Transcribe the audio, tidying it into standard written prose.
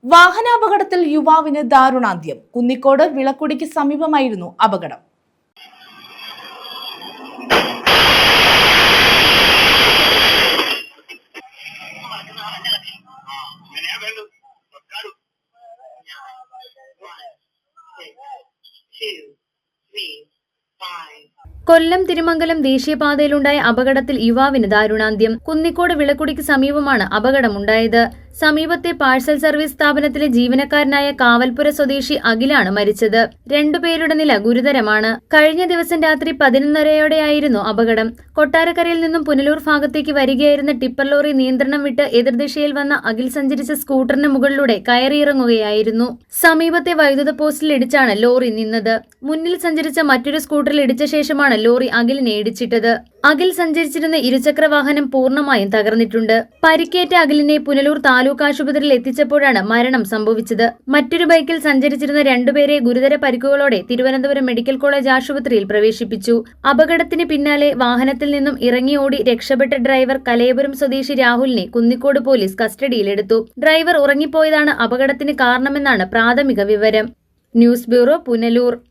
വാഹനാപകടത്തിൽ യുവാവിന് ദാരുണാന്ത്യം. കുന്നിക്കോട് വിളക്കുടിക്ക് സമീപമായിരുന്നു അപകടം. കൊല്ലം തിരുമംഗലം ദേശീയപാതയിലുണ്ടായ അപകടത്തിൽ യുവാവിന് ദാരുണാന്ത്യം. കുന്നിക്കോട് വിളക്കുടിക്ക് സമീപമാണ് അപകടമുണ്ടായത്. സമീപത്തെ പാഴ്സൽ സർവീസ് സ്ഥാപനത്തിലെ ജീവനക്കാരനായ കാവൽപുര സ്വദേശി അഖിലാണ് മരിച്ചത്. രണ്ടുപേരുടെ നില ഗുരുതരമാണ്. കഴിഞ്ഞ ദിവസം രാത്രി 11:30യോടെയായിരുന്നു അപകടം. കൊട്ടാരക്കരയിൽ നിന്നും പുനലൂർ ഭാഗത്തേക്ക് വരികയായിരുന്ന ടിപ്പർ ലോറി നിയന്ത്രണം വിട്ട് എതിർദിശയിൽ വന്ന അഖിൽ സഞ്ചരിച്ച സ്കൂട്ടറിന് മുകളിലൂടെ കയറിയിറങ്ങുകയായിരുന്നു. സമീപത്തെ വൈദ്യുത പോസ്റ്റിൽ ഇടിച്ചാണ് ലോറി നിന്നത്. മുന്നിൽ സഞ്ചരിച്ച മറ്റൊരു സ്കൂട്ടറിൽ ഇടിച്ച ശേഷമാണ് ലോറി അഖിലിനെ ഇടിച്ചിട്ടത്. അഖിൽ സഞ്ചരിച്ചിരുന്ന ഇരുചക്ര വാഹനം പൂർണ്ണമായും തകർന്നിട്ടുണ്ട്. പരിക്കേറ്റ അഖിലിനെ പുനലൂർ താലൂക്ക് ആശുപത്രിയിൽ എത്തിച്ചപ്പോഴാണ് മരണം സംഭവിച്ചത്. മറ്റൊരു ബൈക്കിൽ സഞ്ചരിച്ചിരുന്ന രണ്ടുപേരെ ഗുരുതര പരിക്കുകളോടെ തിരുവനന്തപുരം മെഡിക്കൽ കോളേജ് ആശുപത്രിയിൽ പ്രവേശിപ്പിച്ചു. അപകടത്തിന് പിന്നാലെ വാഹനത്തിൽ നിന്നും ഇറങ്ങി ഓടി രക്ഷപ്പെട്ട ഡ്രൈവർ കലയപുരം സ്വദേശി രാഹുലിനെ കുന്നിക്കോട് പോലീസ് കസ്റ്റഡിയിലെടുത്തു. ഡ്രൈവർ ഉറങ്ങിപ്പോയതാണ് അപകടത്തിന് കാരണമെന്നാണ് പ്രാഥമിക വിവരം. News bureau, Punalur.